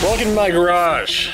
Welcome to my garage.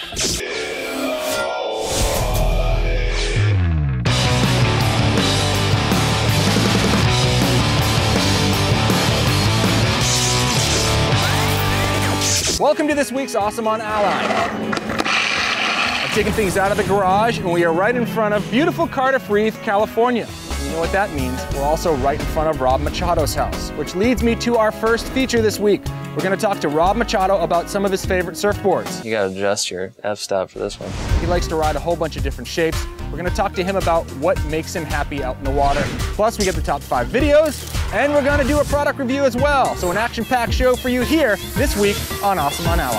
Welcome to this week's Awesome on Alli. I'm taking things out of the garage and we are right in front of beautiful Cardiff Reef, California. You know what that means? We're also right in front of Rob Machado's house, which leads me to our first feature this week. We're gonna talk to Rob Machado about some of his favorite surfboards. You gotta adjust your f-stop for this one. He likes to ride a whole bunch of different shapes. We're gonna talk to him about what makes him happy out in the water. Plus, we get the top 5 videos, and we're gonna do a product review as well. So an action-packed show for you here this week on Awesome on Alli.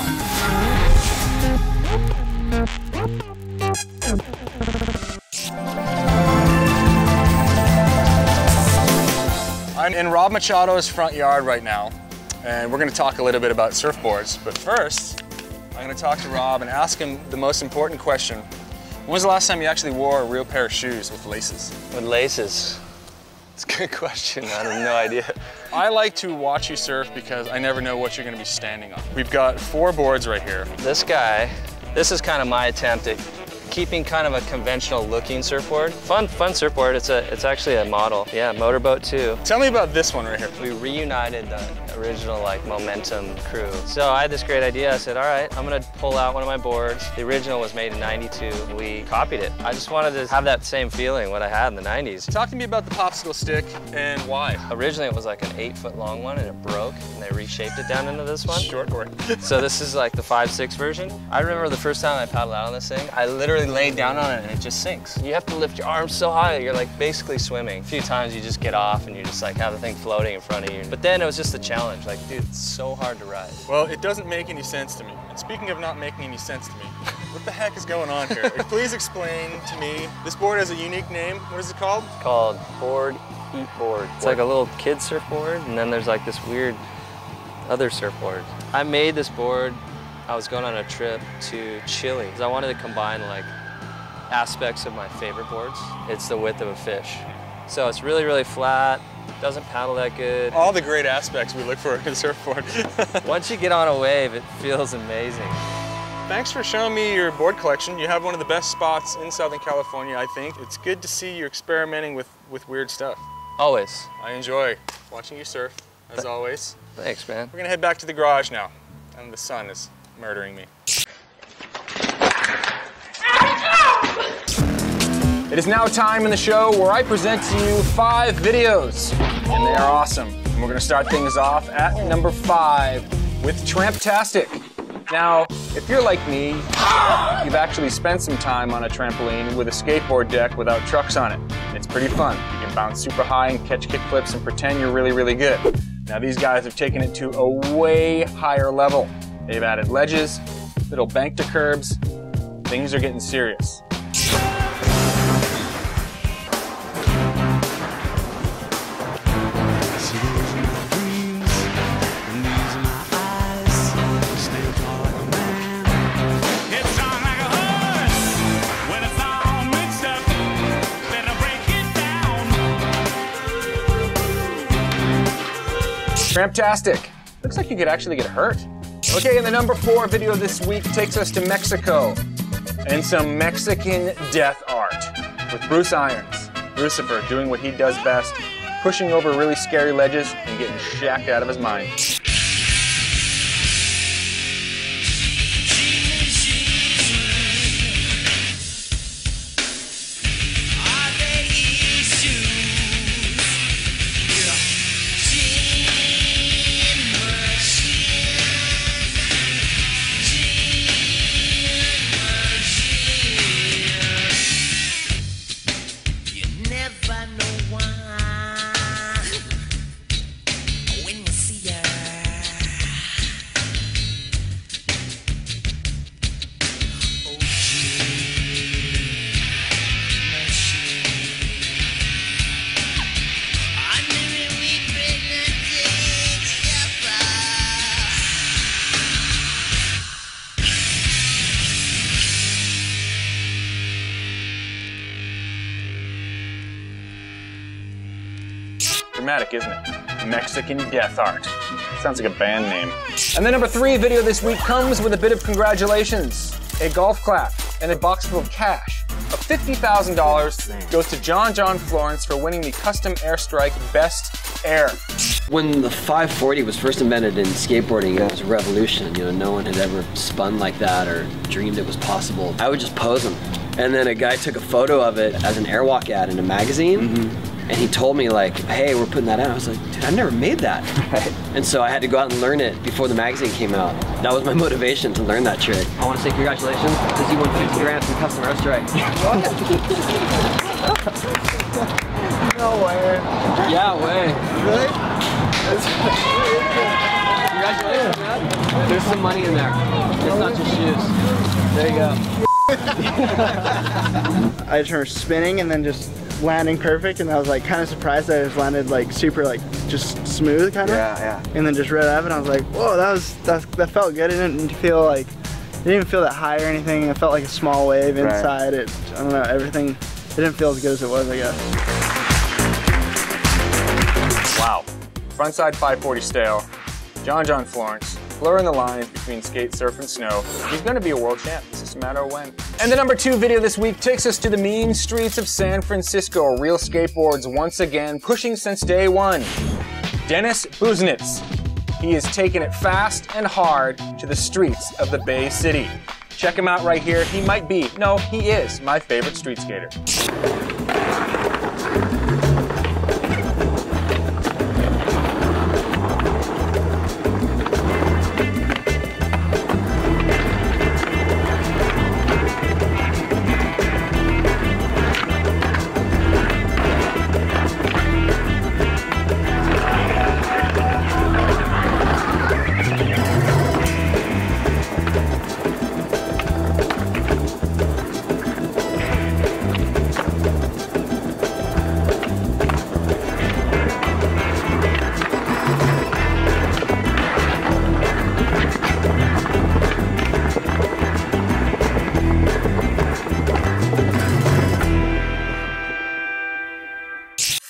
I'm in Rob Machado's front yard right now, and we're gonna talk a little bit about surfboards. But first, I'm gonna talk to Rob and ask him the most important question. When was the last time you actually wore a real pair of shoes with laces? With laces? It's a good question, I have no idea. I like to watch you surf because I never know what you're gonna be standing on. We've got 4 boards right here. This is kind of my attempt at keeping kind of a conventional looking surfboard. Fun surfboard, it's actually a model. Yeah, motorboat too. Tell me about this one right here. We reunited the original like Momentum crew. So I had this great idea. I said, all right, I'm gonna pull out one of my boards. The original was made in '92. We copied it. I just wanted to have that same feeling what I had in the '90s. Talk to me about the popsicle stick and why. Originally it was like an 8-foot long one and it broke and they reshaped it down into this one. Short board. So this is like the 5.6 version. I remember the first time I paddled out on this thing, I literally laid down on it and it just sinks. You have to lift your arms so high, you're like basically swimming. A few times you just get off and you just like have the thing floating in front of you. But then it was just a challenge. Like, dude, it's so hard to ride. Well, it doesn't make any sense to me. And speaking of not making any sense to me, what the heck is going on here? Please explain to me. This board has a unique name. What is it called? It's called Board Eat Board. It's like a little kid surfboard, and then there's like this weird other surfboard. I made this board. I was going on a trip to Chile because I wanted to combine like aspects of my favorite boards. It's the width of a fish. So it's really, really flat. Doesn't paddle that good. All the great aspects we look for in a surfboard. Once you get on a wave, it feels amazing. Thanks for showing me your board collection. You have one of the best spots in Southern California, I think. It's good to see you experimenting with weird stuff. Always. I enjoy watching you surf, as always. Thanks, man. We're gonna head back to the garage now, and the sun is murdering me. It is now time in the show where I present to you 5 videos, and they are awesome. And we're gonna start things off at number 5 with Tramptastic. Now, if you're like me, you've actually spent some time on a trampoline with a skateboard deck without trucks on it. It's pretty fun. You can bounce super high and catch kickflips and pretend you're really, really good. Now these guys have taken it to a way higher level. They've added ledges, little bank to curbs. Things are getting serious. Tramptastic. Looks like you could actually get hurt. Okay, and the number 4 video this week takes us to Mexico and some Mexican death art with Bruce Irons, Lucifer, doing what he does best, pushing over really scary ledges and getting shacked out of his mind. Dramatic, isn't it? Mexican death art. Sounds like a band name. And the number 3 video this week comes with a bit of congratulations. A golf clap and a box full of cash of $50,000 goes to John Florence for winning the Custom Airstrike Best Air. When the 540 was first invented in skateboarding, it was a revolution. You know, no one had ever spun like that or dreamed it was possible. I would just pose them. And then a guy took a photo of it as an airwalk ad in a magazine. And he told me like, hey, we're putting that out. I was like, dude, I've never made that. Right. And so I had to go out and learn it before the magazine came out. That was my motivation to learn that trick. I want to say congratulations, because you won 50 grand from Custom Airstrike. No way. Yeah, way. Really? Congratulations, man. There's some money in there. It's not just shoes. There you go. I just remember spinning and then just landing perfect, and I was like kind of surprised that it just landed like super like just smooth kind of. Yeah. And then just right up, and I was like, whoa, that felt good. It didn't feel like, it didn't even feel that high or anything. It felt like a small wave inside. Right. I don't know, everything. It didn't feel as good as it was, I guess. Wow. Frontside 540 stale. John Florence. Blurring the lines between skate, surf, and snow. He's gonna be a world champ. It's just a matter of when. And the number 2 video this week takes us to the mean streets of San Francisco. Real skateboards once again, pushing since day one. Dennis Buznitz. He is taking it fast and hard to the streets of the Bay City. Check him out right here. He might be, no, he is my favorite street skater.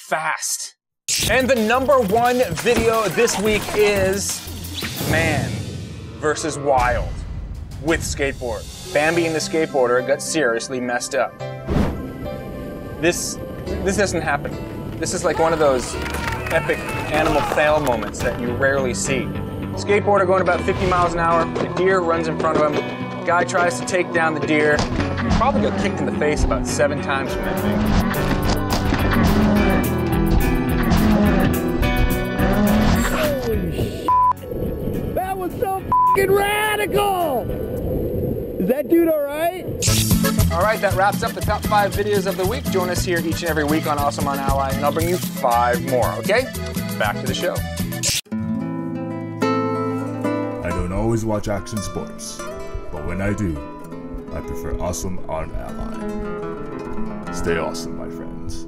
Fast. And the number 1 video this week is Man versus Wild with skateboard. Bambi and the skateboarder got seriously messed up. This doesn't happen. This is like one of those epic animal fail moments that you rarely see. Skateboarder going about 50 miles an hour, the deer runs in front of him, guy tries to take down the deer, probably got kicked in the face about 7 times from that thing. That was so f***ing radical! Is that dude alright? Alright, that wraps up the top 5 videos of the week. Join us here each and every week on Awesome on Ally, and I'll bring you 5 more, okay? Back to the show. I don't always watch action sports, but when I do, I prefer Awesome on Ally. Stay awesome, my friends.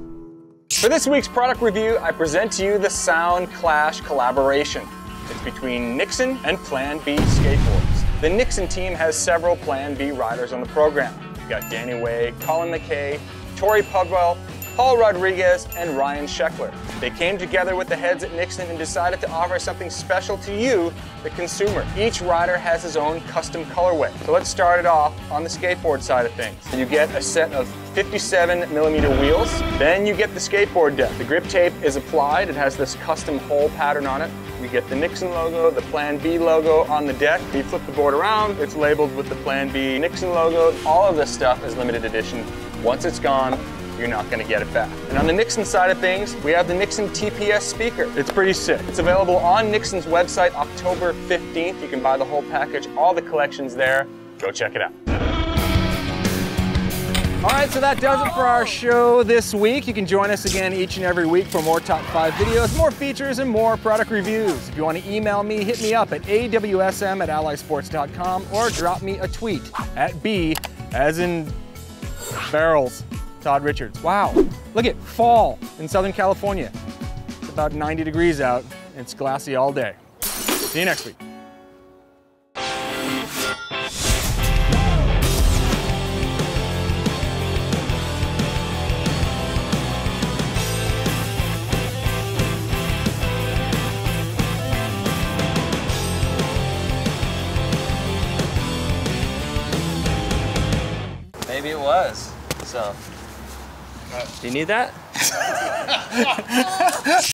For this week's product review, I present to you the Sound Clash collaboration. It's between Nixon and Plan B skateboards. The Nixon team has several Plan B riders on the program. You've got Danny Way, Colin McKay, Tori Pudwell, Paul Rodriguez, and Ryan Scheckler. They came together with the heads at Nixon and decided to offer something special to you, the consumer. Each rider has his own custom colorway. So let's start it off on the skateboard side of things. You get a set of 57mm wheels. Then you get the skateboard deck. The grip tape is applied. It has this custom hole pattern on it. You get the Nixon logo, the Plan B logo on the deck. You flip the board around, it's labeled with the Plan B Nixon logo. All of this stuff is limited edition. Once it's gone, you're not going to get it back. And on the Nixon side of things, we have the Nixon TPS Speaker. It's pretty sick. It's available on Nixon's website October 15th. You can buy the whole package, all the collections there. Go check it out. All right, so that does it for our show this week. You can join us again each and every week for more top 5 videos, more features, and more product reviews. If you want to email me, hit me up at AWSM@AlliSports.com or drop me a tweet at B as in barrels. Todd Richards. Wow, look at fall in Southern California. It's about 90 degrees out and it's glassy all day. See you next week. maybe it was. So, do you need that?